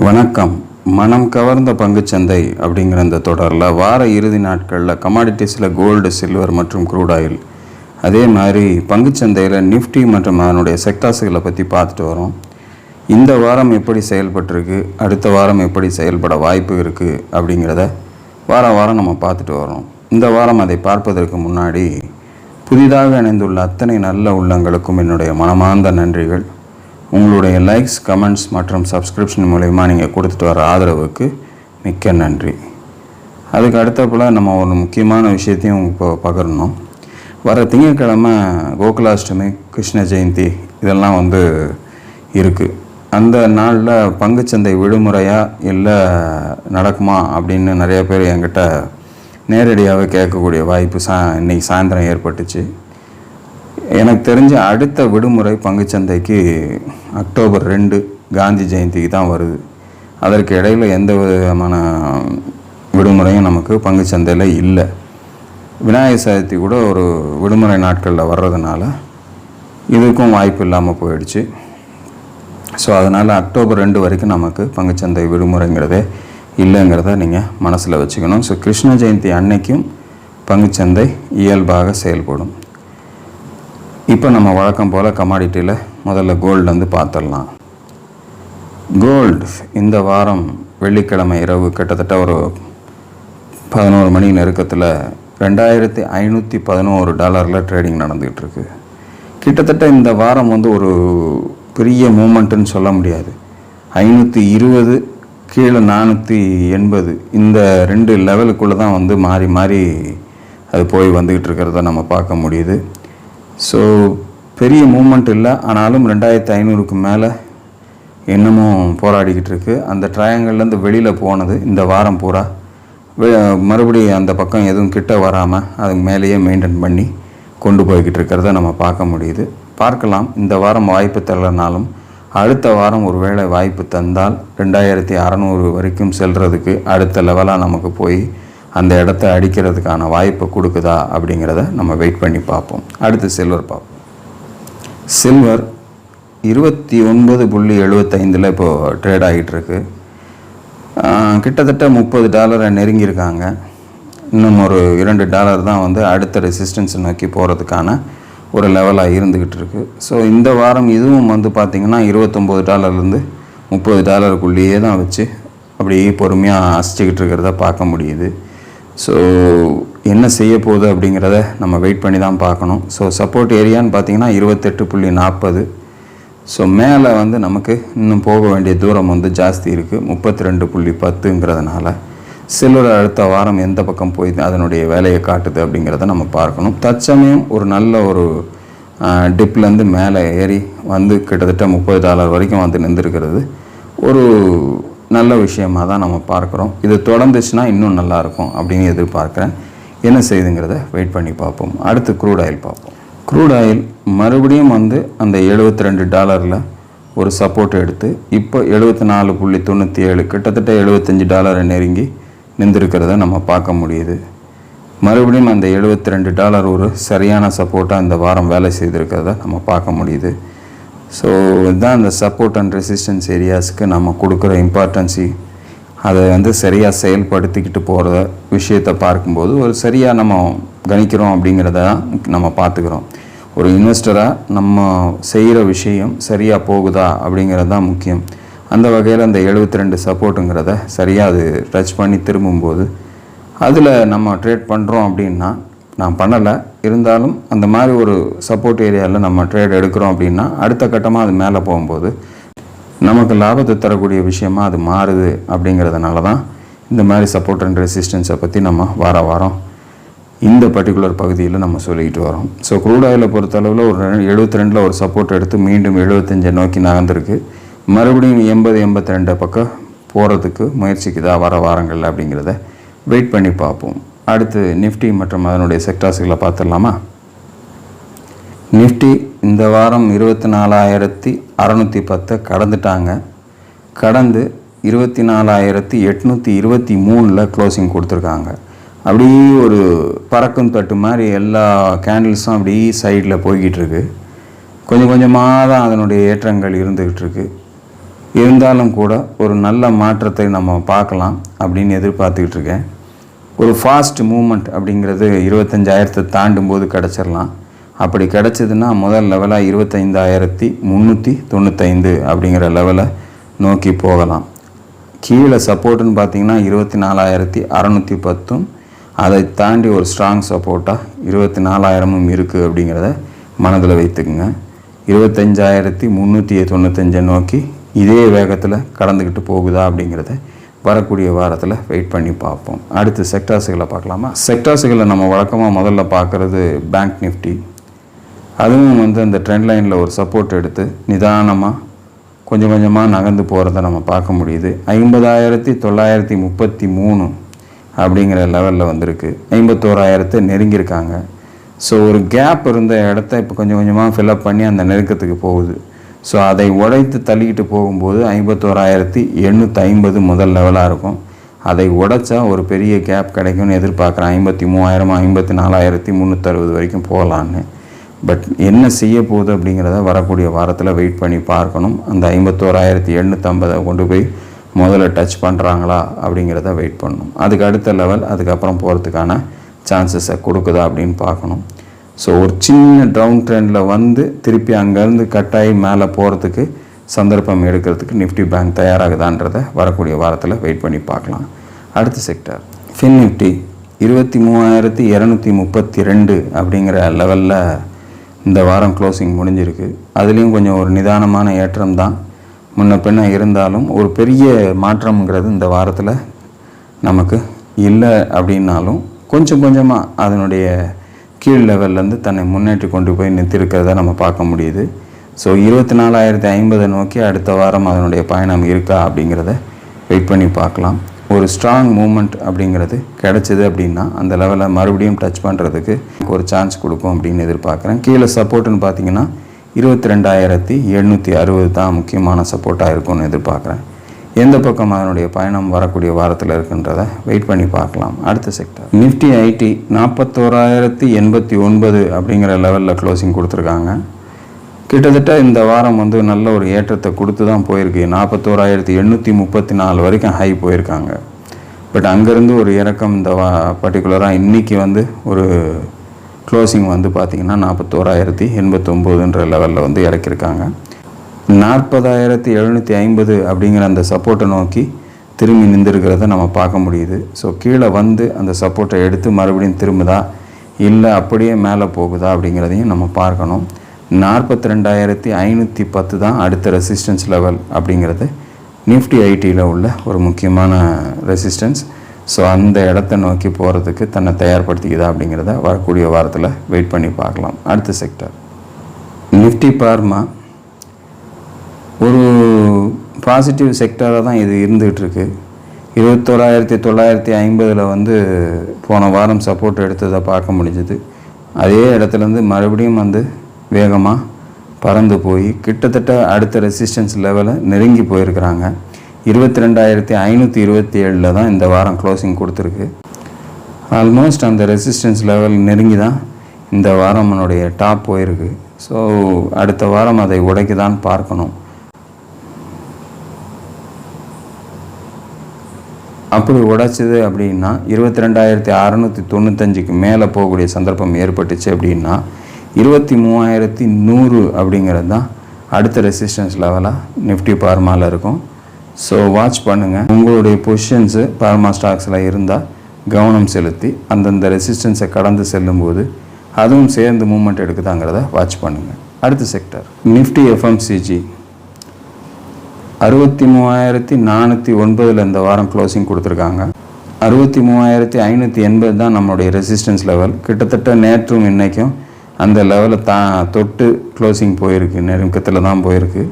வணக்கம். மனம் கவர்ந்த பங்குச்சந்தை அப்படிங்கிற இந்த தொடரில் வார இறுதி நாட்களில் கமாடிட்டிஸில் கோல்டு, சில்வர் மற்றும் க்ரூட் ஆயில், அதே மாதிரி பங்குச்சந்தையில் நிஃப்டி மற்றும் அதனுடைய செக்டார்ஸுகளை பற்றி பார்த்துட்டு வரோம். இந்த வாரம் எப்படி செயல்பட்டிருக்கு, அடுத்த வாரம் எப்படி செயல்பட வாய்ப்பு இருக்குது அப்படிங்கிறத வாரம் நம்ம பார்த்துட்டு வரோம். இந்த வாரம் அதை பார்ப்பதற்கு முன்னாடி புதிதாக இணைந்துள்ள அத்தனை நல்ல உள்ளங்களுக்கும் என்னுடைய மனமார்ந்த நன்றிகள். உங்களுடைய லைக்ஸ், கமெண்ட்ஸ் மற்றும் சப்ஸ்கிரிப்ஷன் மூலமா நீங்கள் கொடுத்துட்டு வர ஆதரவுக்கு மிக்க நன்றி. அதுக்கு அடுத்தப்போல் நம்ம ஒரு முக்கியமான விஷயத்தையும் இப்போ பகிரணும். வர திங்கட்கிழமை கோகுலாஷ்டமி, கிருஷ்ண ஜெயந்தி இதெல்லாம் இருக்குது. அந்த நாளில் பங்குச்சந்தை விடுமுறையாக இல்லை நடக்குமா அப்படின்னு நிறைய பேர் என்கிட்ட நேரடியாகவே கேட்கக்கூடிய வாய்ப்பு இன்றைக்கி சாயந்தரம் ஏற்பட்டுச்சு. எனக்கு தெரிஞ்ச அடுத்த விடுமுறை பங்குச்சந்தைக்கு அக்டோபர் 2 காந்தி ஜெயந்திக்கு தான் வருது. அதற்கு இடையில் எந்த விதமான விடுமுறையும் நமக்கு பங்குச்சந்தையில் இல்லை. விநாயகர் சதுர்த்தி கூட ஒரு விடுமுறை நாட்களில் வர்றதுனால இதுக்கும் வாய்ப்பு இல்லாமல் போயிடுச்சு. ஸோ அதனால் அக்டோபர் 2 வரைக்கும் நமக்கு பங்குச்சந்தை விடுமுறைங்கிறதே இல்லைங்கிறத நீங்கள் மனசில் வச்சுக்கணும். ஸோ கிருஷ்ண ஜெயந்தி அன்னைக்கும் பங்குச்சந்தை இயல்பாக செயல்படும். இப்போ நம்ம வழக்கம் போல் கமாடிட்டியில் முதல்ல கோல்டு பார்த்துடலாம். கோல்டு இந்த வாரம் வெள்ளிக்கிழமை இரவு கிட்டத்தட்ட ஒரு 11 மணி நெருக்கத்தில் $2,511 ட்ரேடிங் நடந்துகிட்ருக்கு. கிட்டத்தட்ட இந்த வாரம் ஒரு பெரிய மூமெண்ட்டுன்னு சொல்ல முடியாது. 520 கீழே 480 இந்த 2 லெவலுக்குள்ளே தான் மாறி மாறி அது போய் வந்துக்கிட்டு இருக்கிறத நம்ம பார்க்க முடியுது. ஸோ பெரிய மூமெண்ட் இல்லை, ஆனாலும் 2500க்கு மேலே இன்னமும் போராடிக்கிட்டு இருக்குது. அந்த ட்ரையாங்கிள்லேருந்து வெளியில் போனது இந்த வாரம் பூரா மறுபடியும் அந்த பக்கம் எதுவும் கிட்ட வராமல் அதுக்கு மேலேயே மெயின்டைன் பண்ணி கொண்டு போய்கிட்டு இருக்கிறத நம்ம பார்க்க முடியுது. பார்க்கலாம். இந்த வாரம் வாய்ப்பு தரலனாலும் அடுத்த வாரம் ஒரு வேளை வாய்ப்பு தந்தால் 2600 வரைக்கும் செல்றதுக்கு அடுத்த லெவலாக நமக்கு போய் அந்த இடத்த அடிக்கிறதுக்கான வாய்ப்பை கொடுக்குதா அப்படிங்கிறத நம்ம வெயிட் பண்ணி பார்ப்போம். அடுத்து சில்வர் பார்ப்போம். சில்வர் 29.75 இப்போது ட்ரேட் ஆகிட்டுருக்கு. கிட்டத்தட்ட $30 நெருங்கியிருக்காங்க. இன்னும் ஒரு $2 தான் அடுத்த ரெசிஸ்டன்ஸை நோக்கி போகிறதுக்கான ஒரு லெவலாக இருந்துக்கிட்டு இருக்குது. ஸோ இந்த வாரம் இதுவும் பார்த்திங்கன்னா $29லேருந்து $30க்குள்ளேயே தான் வச்சு அப்படியே பொறுமையாக அசிச்சிக்கிட்டு இருக்கிறத பார்க்க முடியுது. ஸோ என்ன செய்ய போகுது அப்படிங்கிறத நம்ம வெயிட் பண்ணி தான் பார்க்கணும். ஸோ சப்போர்ட் ஏரியான்னு பார்த்திங்கன்னா 28.40. ஸோ மேலே நமக்கு இன்னும் போக வேண்டிய தூரம் ஜாஸ்தி இருக்குது. 32.10ங்கிறதுனால சில்வர் அடுத்த வாரம் எந்த பக்கம் போய் அதனுடைய வேலையை காட்டுது அப்படிங்கிறத நம்ம பார்க்கணும். தற்சமயம் ஒரு நல்ல ஒரு டிப்லேருந்து மேலே ஏறி கிட்டத்தட்ட $30 வரைக்கும் நின்றுருக்கிறது ஒரு நல்ல விஷயமாக தான் நம்ம பார்க்குறோம். இது தொடர்ந்துச்சுன்னா இன்னும் நல்லாயிருக்கும் அப்படின்னு எதிர்பார்க்குறேன். என்ன செய்யுதுங்கிறத வெயிட் பண்ணி பார்ப்போம். அடுத்து க்ரூட் ஆயில் பார்ப்போம். க்ரூட் ஆயில் மறுபடியும் அந்த $72 ஒரு சப்போர்ட் எடுத்து இப்போ 74.97 கிட்டத்தட்ட $75 நெருங்கி நின்றுருக்கிறத நம்ம பார்க்க முடியுது. மறுபடியும் அந்த $72 ஒரு சரியான சப்போர்ட்டாக இந்த வாரம் வேலை செய்திருக்கிறத நம்ம பார்க்க முடியுது. ஸோ இதுதான் இந்த சப்போர்ட் அண்ட் ரெசிஸ்டன்ஸ் ஏரியாஸுக்கு நம்ம கொடுக்குற இம்பார்ட்டன்ஸி. அதை சரியாக செயல்படுத்திக்கிட்டு போகிற விஷயத்தை பார்க்கும்போது ஒரு சரியாக நம்ம கணிக்கிறோம் அப்படிங்கிறத நம்ம பார்த்துக்கிறோம். ஒரு இன்வெஸ்டராக நம்ம செய்கிற விஷயம் சரியாக போகுதா அப்படிங்கிறது தான் முக்கியம். அந்த வகையில் அந்த 72 சப்போர்ட்டுங்கிறத சரியாக அது டச் பண்ணி திரும்பும்போது அதில் நம்ம ட்ரேட் பண்ணுறோம் அப்படின்னா, நான் பண்ணலை இருந்தாலும் அந்த மாதிரி ஒரு சப்போர்ட் ஏரியாவில் நம்ம ட்ரேட் எடுக்கிறோம் அப்படின்னா அடுத்த கட்டமாக அது மேலே போகும்போது நமக்கு லாபத்தை தரக்கூடிய விஷயமாக அது மாறுது. அப்படிங்கிறதுனால தான் இந்த மாதிரி சப்போர்ட் அண்ட் ரெசிஸ்டன்ஸை பற்றி நம்ம வாரம் இந்த பர்டிகுலர் பகுதியில் நம்ம சொல்லிக்கிட்டு வரோம். ஸோ க்ரூட் ஆயிலை பொறுத்தளவில் ஒரு 72 ஒரு சப்போர்ட் எடுத்து மீண்டும் 75 நோக்கி நகர்ந்துருக்கு. மறுபடியும் 80-82 பக்கம் போகிறதுக்கு முயற்சிக்குதா வர வாரங்களில் அப்படிங்கிறத வெயிட் பண்ணி பார்ப்போம். அடுத்து நிஃப்டி மற்றும் அதனுடைய செக்டார்ஸுகளை பார்த்துடலாமா? நிஃப்டி இந்த வாரம் 24,610 கடந்துட்டாங்க. கடந்து 24,823 க்ளோசிங் கொடுத்துருக்காங்க. அப்படியே ஒரு பறக்கும் தட்டு மாதிரி எல்லா கேண்டில்ஸும் அப்படியே சைடில் போய்கிட்டு இருக்கு. கொஞ்சம் கொஞ்சமாக தான் அதனுடைய ஏற்றங்கள் இருந்துக்கிட்டு இருக்கு. இருந்தாலும் கூட ஒரு நல்ல மாற்றத்தை நம்ம பார்க்கலாம் அப்படின்னு எதிர்பார்த்துக்கிட்டு இருக்கேன். ஒரு ஃபாஸ்ட் மூமெண்ட் அப்படிங்கிறது 25,000 தாண்டும் போது கிடச்சிடலாம். அப்படி கிடச்சிதுன்னா முதல் லெவலாக 25,395 அப்படிங்கிற லெவலை நோக்கி போகலாம். கீழே சப்போர்ட்டுன்னு பார்த்திங்கன்னா 24,610, அதை தாண்டி ஒரு ஸ்ட்ராங் சப்போர்ட்டாக 24,000 இருக்குது அப்படிங்கிறத மனதில் வைத்துக்குங்க. 25,395 நோக்கி இதே வேகத்தில் கடந்துக்கிட்டு போகுதா அப்படிங்கிறத வரக்கூடிய வாரத்தில் வெயிட் பண்ணி பார்ப்போம். அடுத்து செக்டார்ஸுகளை பார்க்கலாமா? செக்டார்ஸுகளை நம்ம வழக்கமாக முதல்ல பார்க்குறது பேங்க் நிஃப்டி. அதுவும் அந்த ட்ரெண்ட் லைனில் ஒரு சப்போர்ட் எடுத்து நிதானமாக கொஞ்சம் கொஞ்சமாக நகர்ந்து போகிறத நம்ம பார்க்க முடியுது. 50,933 அப்படிங்கிற லெவலில் வந்திருக்கு. 51,000 நெருங்கியிருக்காங்க. ஸோ ஒரு கேப் இருந்த இடத்த இப்போ கொஞ்சம் கொஞ்சமாக ஃபில்அப் பண்ணி அந்த நெருக்கத்துக்கு போகுது. ஸோ அதை உடைத்து தள்ளிக்கிட்டு போகும்போது 51,850 முதல் லெவலாக இருக்கும். அதை உடைச்சா ஒரு பெரிய கேப் கிடைக்கும்னு எதிர்பார்க்குறேன். 53,000 54,360 வரைக்கும் போகலான்னு. பட் என்ன செய்ய போகுது அப்படிங்கிறத வரக்கூடிய வாரத்தில் வெயிட் பண்ணி பார்க்கணும். அந்த 51,850 கொண்டு போய் முதல்ல டச் பண்ணுறாங்களா அப்படிங்கிறத வெயிட் பண்ணணும். அதுக்கு அடுத்த லெவல் அதுக்கப்புறம் போகிறதுக்கான சான்சஸை கொடுக்குதா அப்படின்னு பார்க்கணும். ஸோ ஒரு சின்ன டவுன் ட்ரெண்டில் திருப்பி அங்கேருந்து கட்டாயி மேலே போகிறதுக்கு சந்தர்ப்பம் எடுக்கிறதுக்கு நிஃப்டி பேங்க் தயாராகுதான்றதை வரக்கூடிய வாரத்தில் வெயிட் பண்ணி பார்க்கலாம். அடுத்த செக்டார் ஃபின் நிஃப்டி 23,232 அப்படிங்கிற லெவலில் இந்த வாரம் க்ளோசிங் முடிஞ்சிருக்கு. அதுலேயும் கொஞ்சம் ஒரு நிதானமான ஏற்றம் தான் முன்ன பின்ன இருந்தாலும் ஒரு பெரிய மாற்றம்ங்கிறது இந்த வாரத்தில் நமக்கு இல்லை அப்படின்னாலும் கொஞ்சம் கொஞ்சமாக அதனுடைய கீழ் லெவல்லேருந்து தன்னை முன்னேற்றி கொண்டு போய் நிறுத்திருக்கிறத நம்ம பார்க்க முடியுது. ஸோ 24,050 நோக்கி அடுத்த வாரம் அதனுடைய பயணம் இருக்கா அப்படிங்கிறத வெயிட் பண்ணி பார்க்கலாம். ஒரு ஸ்ட்ராங் மூமெண்ட் அப்படிங்கிறது கிடச்சிது அப்படின்னா அந்த லெவலை மறுபடியும் டச் பண்ணுறதுக்கு ஒரு சான்ஸ் கொடுக்கும் அப்படின்னு எதிர்பார்க்குறேன். கீழே சப்போர்ட்டுன்னு பார்த்தீங்கன்னா 22,760 தான் முக்கியமான சப்போர்ட்டாக இருக்கும்னு எதிர்பார்க்குறேன். எந்த பக்கம் அதனுடைய பயணம் வரக்கூடிய வாரத்தில் இருக்குன்றதை வெயிட் பண்ணி பார்க்கலாம். அடுத்த செக்டர் நிஃப்டி ஐடி 41,089 அப்படிங்கிற லெவலில் க்ளோசிங் கொடுத்துருக்காங்க. கிட்டத்தட்ட இந்த வாரம் நல்ல ஒரு ஏற்றத்தை கொடுத்து தான் போயிருக்கு. 41,834 வரைக்கும் ஹை போயிருக்காங்க. பட் அங்கேருந்து ஒரு இறக்கம் இந்த பர்டிகுலராக இன்றைக்கி ஒரு க்ளோசிங் பார்த்திங்கன்னா 41,089 லெவலில் இறக்கியிருக்காங்க. 40,750 அப்படிங்கிற அந்த சப்போர்ட்டை நோக்கி திரும்பி நின்றுருக்கிறத நம்ம பார்க்க முடியுது. ஸோ கீழே அந்த சப்போர்ட்டை எடுத்து மறுபடியும் திரும்புதா இல்லை அப்படியே மேலே போகுதா அப்படிங்கிறதையும் நம்ம பார்க்கணும். 42,510 தான் அடுத்த ரெசிஸ்டன்ஸ் லெவல் அப்படிங்கிறது நிஃப்டி ஐடியில் உள்ள ஒரு முக்கியமான ரெசிஸ்டன்ஸ். ஸோ அந்த இடத்த நோக்கி போகிறதுக்கு தன்னை தயார்படுத்திக்குதா அப்படிங்கிறத வரக்கூடிய வாரத்தில் வெயிட் பண்ணி பார்க்கலாம். அடுத்த செக்டர் நிஃப்டி பார்மா ஒரு பாசிட்டிவ் செக்டராக தான் இது இருந்துகிட்ருக்கு. 21,950 போன வாரம் சப்போர்ட் எடுத்ததை பார்க்க முடிஞ்சது. அதே இடத்துலேருந்து மறுபடியும் வேகமாக பறந்து போய் கிட்டத்தட்ட அடுத்த ரெசிஸ்டன்ஸ் லெவலை நெருங்கி போயிருக்கிறாங்க. 22,527 தான் இந்த வாரம் க்ளோசிங் கொடுத்துருக்கு. ஆல்மோஸ்ட் அந்த ரெசிஸ்டன்ஸ் லெவல் நெருங்கி தான் இந்த வாரம் என்னுடைய டாப் போயிருக்கு. ஸோ அடுத்த வாரம் அதை உடைக்க தான் பார்க்கணும். அப்படி உடைச்சிது அப்படின்னா 22,695க்கு மேலே போகக்கூடிய சந்தர்ப்பம் ஏற்பட்டுச்சு அப்படின்னா 23,100 அப்படிங்கிறது தான் அடுத்த ரெசிஸ்டன்ஸ் லெவலாக நிஃப்டி பார்மாவில் இருக்கும். ஸோ வாட்ச் பண்ணுங்கள். உங்களுடைய பொசிஷன்ஸு பார்மா ஸ்டாக்ஸில் இருந்தால் கவனம் செலுத்தி அந்தந்த ரெசிஸ்டன்ஸை கடந்து செல்லும்போது அதுவும் சேர்ந்து மூவ்மெண்ட் எடுக்குதாங்கிறத வாட்ச் பண்ணுங்கள். அடுத்த செக்டர் நிஃப்டி எஃப்எம்சிஜி 63,409 இந்த வாரம் க்ளோசிங் கொடுத்துருக்காங்க. 63,580 தான் நம்மளுடைய ரெசிஸ்டன்ஸ் லெவல். கிட்டத்தட்ட நேற்றும் இன்றைக்கும் அந்த லெவலை தொட்டு க்ளோசிங் போயிருக்கு, நெருக்கத்தில் தான் போயிருக்கு.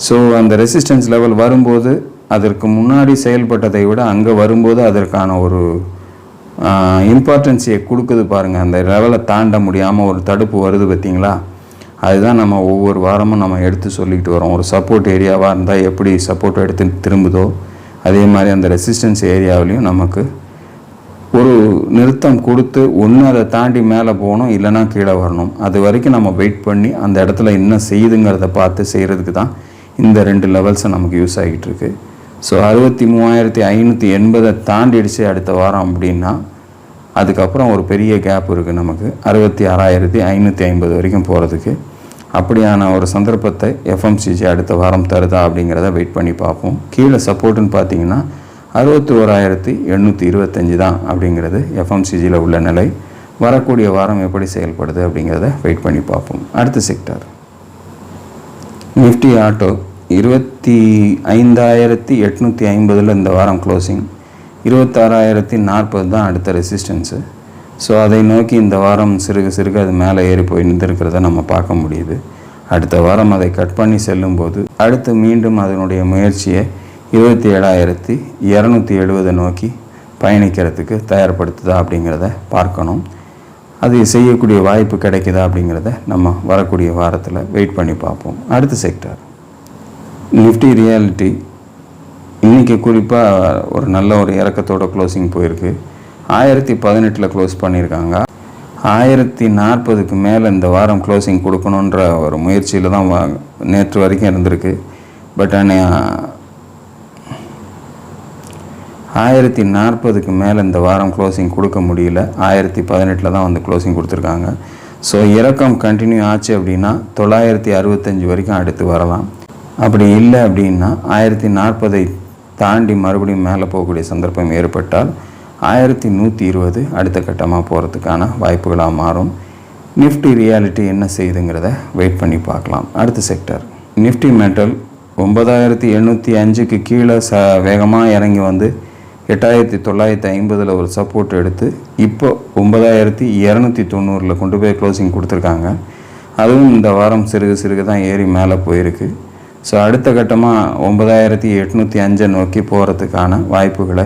ஸோ அந்த ரெசிஸ்டன்ஸ் லெவல் வரும்போது அதற்கு முன்னாடி செயல்பட்டதை விட அங்கே வரும்போது அதற்கான ஒரு இம்பார்ட்டன்ஸியை கொடுக்குது பாருங்கள். அந்த லெவலை தாண்ட முடியாமல் ஒரு தடுப்பு வருது பார்த்திங்களா? அதுதான் நம்ம ஒவ்வொரு வாரமும் நம்ம எடுத்து சொல்லிக்கிட்டு வரோம். ஒரு சப்போர்ட் ஏரியாவாக இருந்தால் எப்படி சப்போர்ட் எடுத்து திரும்புதோ அதே மாதிரி அந்த ரெசிஸ்டன்ஸ் ஏரியாவிலையும் நமக்கு ஒரு நிறுத்தம் கொடுத்து ஒன்று அதை தாண்டி மேலே போகணும், இல்லைனா கீழே வரணும். அது வரைக்கும் நம்ம வெயிட் பண்ணி அந்த இடத்துல என்ன செய்யுதுங்கிறத பார்த்து செய்கிறதுக்கு தான் இந்த 2 லெவல்ஸும் நமக்கு யூஸ் ஆகிட்டு இருக்கு. ஸோ 63,580 தாண்டிடுச்சு அடுத்த வாரம் அப்படின்னா அதுக்கப்புறம் ஒரு பெரிய கேப் இருக்குது நமக்கு 66,550 வரைக்கும் போகிறதுக்கு. அப்படியான ஒரு சந்தர்ப்பத்தை FMCG அடுத்த வாரம் தருதா அப்படிங்கிறத வெயிட் பண்ணி பார்ப்போம். கீழே சப்போர்ட்டுன்னு பார்த்தீங்கன்னா 61,825 தான் அப்படிங்கிறது FMCGயில் உள்ள நிலை. வரக்கூடிய வாரம் எப்படி செயல்படுது அப்படிங்கிறத வெயிட் பண்ணி பார்ப்போம். அடுத்த செக்டார் நிஃப்டி ஆட்டோ 25,850 இந்த வாரம் க்ளோசிங், 26,040 தான் அடுத்த ரெசிஸ்டன்ஸு. ஸோ அதை நோக்கி இந்த வாரம் சிறுக சிறுக அது மேலே ஏறி போய் நின்றுருக்கிறத நம்ம பார்க்க முடியுது. அடுத்த வாரம் அதை கட் பண்ணி செல்லும்போது அடுத்து மீண்டும் அதனுடைய முயற்சியை 27,270 நோக்கி பயணிக்கிறதுக்கு தயார்படுத்துதா அப்படிங்கிறத பார்க்கணும். அது செய்யக்கூடிய வாய்ப்பு கிடைக்குதா அப்படிங்கிறத நம்ம வரக்கூடிய வாரத்தில் வெயிட் பண்ணி பார்ப்போம். அடுத்த செக்டார் நிஃப்டி ரியாலிட்டி இன்றைக்கி குறிப்பாக ஒரு நல்ல ஒரு இறக்கத்தோட க்ளோசிங் போயிருக்கு. 1018 க்ளோஸ் பண்ணியிருக்காங்க. 1040க்கு மேலே இந்த வாரம் க்ளோசிங் கொடுக்கணுன்ற ஒரு முயற்சியில் தான் நேற்று வரைக்கும் இருந்திருக்கு. பட் 1040க்கு மேலே இந்த வாரம் க்ளோசிங் கொடுக்க முடியல. 1018 தான் வந்து க்ளோசிங் கொடுத்துருக்காங்க. ஸோ இறக்கம் கண்டினியூ ஆச்சு அப்படின்னா 965 வரைக்கும் அடுத்து வரலாம். அப்படி இல்லை அப்படின்னா 1040 தாண்டி மறுபடியும் மேலே போகக்கூடிய சந்தர்ப்பம் ஏற்பட்டால் 1120 அடுத்த கட்டமாக போகிறதுக்கான வாய்ப்புகளாக மாறும். நிஃப்டி ரியாலிட்டி என்ன செய்யுதுங்கிறத வெயிட் பண்ணி பார்க்கலாம். அடுத்த செக்டர் நிஃப்டி மெட்டல் 9,805க்கு கீழே வேகமாக இறங்கி வந்து 8,950 ஒரு சப்போர்ட் எடுத்து இப்போ 9,290 கொண்டு போய் க்ளோசிங் கொடுத்துருக்காங்க. அதுவும் இந்த வாரம் சிறுக சிறுக தான் ஏறி மேலே போயிருக்கு. ஸோ அடுத்த கட்டமாக 9,805 நோக்கி போகிறதுக்கான வாய்ப்புகளை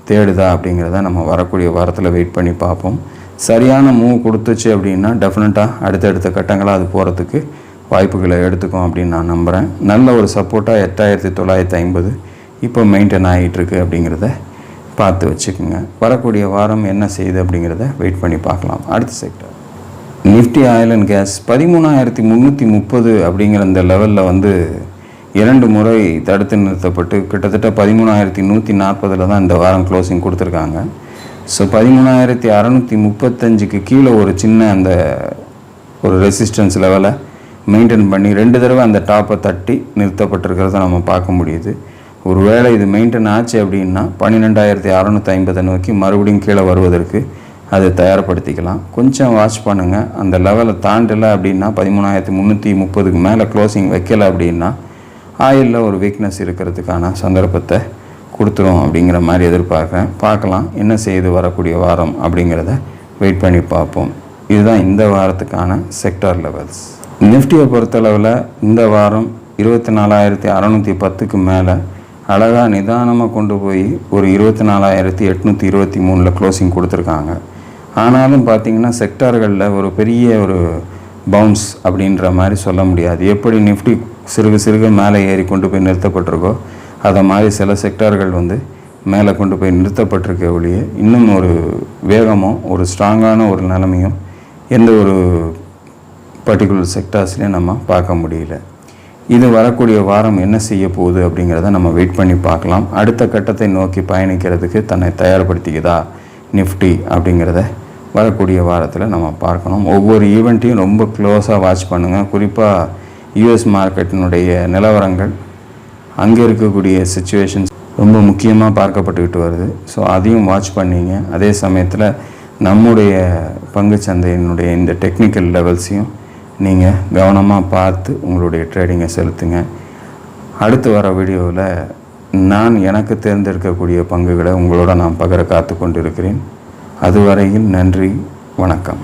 தேடுதா அப்படிங்கிறத நம்ம வரக்கூடிய வாரத்தில் வெயிட் பண்ணி பார்ப்போம். சரியான மூவ் கொடுத்துச்சு அப்படின்னா டெஃபினட்டாக அடுத்தடுத்த கட்டங்களாக அது போகிறதுக்கு வாய்ப்புகளை எடுத்துக்கும் அப்படின்னு நான் நம்புகிறேன். நல்ல ஒரு சப்போர்ட்டாக 8,950 இப்போ மெயின்டைன் ஆகிட்டுருக்கு அப்படிங்கிறத பார்த்து வச்சுக்கோங்க. வரக்கூடிய வாரம் என்ன செய்யுது அப்படிங்கிறத வெயிட் பண்ணி பார்க்கலாம். அடுத்த sector Nifty oil and gas 13,330 அப்படிங்கிற இந்த லெவலில் வந்து 2 முறை தடுத்து நிறுத்தப்பட்டு கிட்டத்தட்ட 13,140 தான் இந்த வாரம் க்ளோசிங் கொடுத்துருக்காங்க. ஸோ 13,635க்கு கீழே ஒரு சின்ன அந்த ஒரு ரெசிஸ்டன்ஸ் லெவலை மெயின்டைன் பண்ணி 2 தடவை அந்த டாப்பை தட்டி நிறுத்தப்பட்டிருக்கிறத நம்ம பார்க்க முடியுது. ஒருவேளை இது மெயின்டைன் ஆச்சு அப்படின்னா 12,650 நோக்கி மறுபடியும் கீழே வருவதற்கு அதை தயார்படுத்திக்கலாம். கொஞ்சம் வாட்ச் பண்ணுங்கள். அந்த லெவலை தாண்டலை அப்படின்னா 13,330க்கு மேலே க்ளோசிங் வைக்கலை அப்படின்னா ஆயிலில் ஒரு வீக்னஸ் இருக்கிறதுக்கான சந்தர்ப்பத்தை கொடுத்துரும் அப்படிங்கிற மாதிரி எதிர்பார்க்குறேன். பார்க்கலாம் என்ன செய்து வரக்கூடிய வாரம் அப்படிங்கிறத வெயிட் பண்ணி பார்ப்போம். இதுதான் இந்த வாரத்துக்கான செக்டார் லெவல்ஸ். நிஃப்டியை பொறுத்தளவில் இந்த வாரம் 24,610க்கு மேலே அழகாக நிதானமாக கொண்டு போய் ஒரு 24,823 க்ளோசிங் கொடுத்துருக்காங்க. ஆனாலும் பார்த்திங்கன்னா செக்டார்களில் ஒரு பெரிய ஒரு பவுன்ஸ் அப்படின்ற மாதிரி சொல்ல முடியாது. எப்படி நிஃப்டி சிறுக சிறுக மேலே ஏறி கொண்டு போய் நிறுத்தப்பட்டிருக்கோ அதை மாதிரி சில செக்டார்கள் வந்து மேலே கொண்டு போய் நிறுத்தப்பட்டிருக்க ஒழிய இன்னும் ஒரு வேகமும் ஒரு ஸ்ட்ராங்கான ஒரு நிலைமையும் எந்த ஒரு பர்டிகுலர் செக்டார்ஸ்லையும் நம்ம பார்க்க முடியல. இது வரக்கூடிய வாரம் என்ன செய்ய போகுது அப்படிங்கிறத நம்ம வெயிட் பண்ணி பார்க்கலாம். அடுத்த கட்டத்தை நோக்கி பயணிக்கிறதுக்கு தன்னை தயார்படுத்திக்குதா நிஃப்டி அப்படிங்கிறத வரக்கூடிய வாரத்தில் நம்ம பார்க்கணும். ஒவ்வொரு ஈவெண்ட்டையும் ரொம்ப க்ளோஸாக வாட்ச் பண்ணுங்கள். குறிப்பாக யூஎஸ் மார்க்கெட்டினுடைய நிலவரங்கள் அங்கே இருக்கக்கூடிய சிச்சுவேஷன்ஸ் ரொம்ப முக்கியமாக பார்க்கப்பட்டுக்கிட்டு வருது. ஸோ அதையும் வாட்ச் பண்ணிங்க. அதே சமயத்தில் நம்முடைய பங்குச்சந்தையினுடைய இந்த டெக்னிக்கல் லெவல்ஸையும் நீங்கள் கவனமாக பார்த்து உங்களுடைய ட்ரேடிங்கை செலுத்துங்க. அடுத்து வர வீடியோவில் நான் எனக்கு தேர்ந்தெடுக்கக்கூடிய பங்குகளை உங்களோட நான் பகிர காத்து கொண்டிருக்கிறேன். அதுவரையில் நன்றி, வணக்கம்.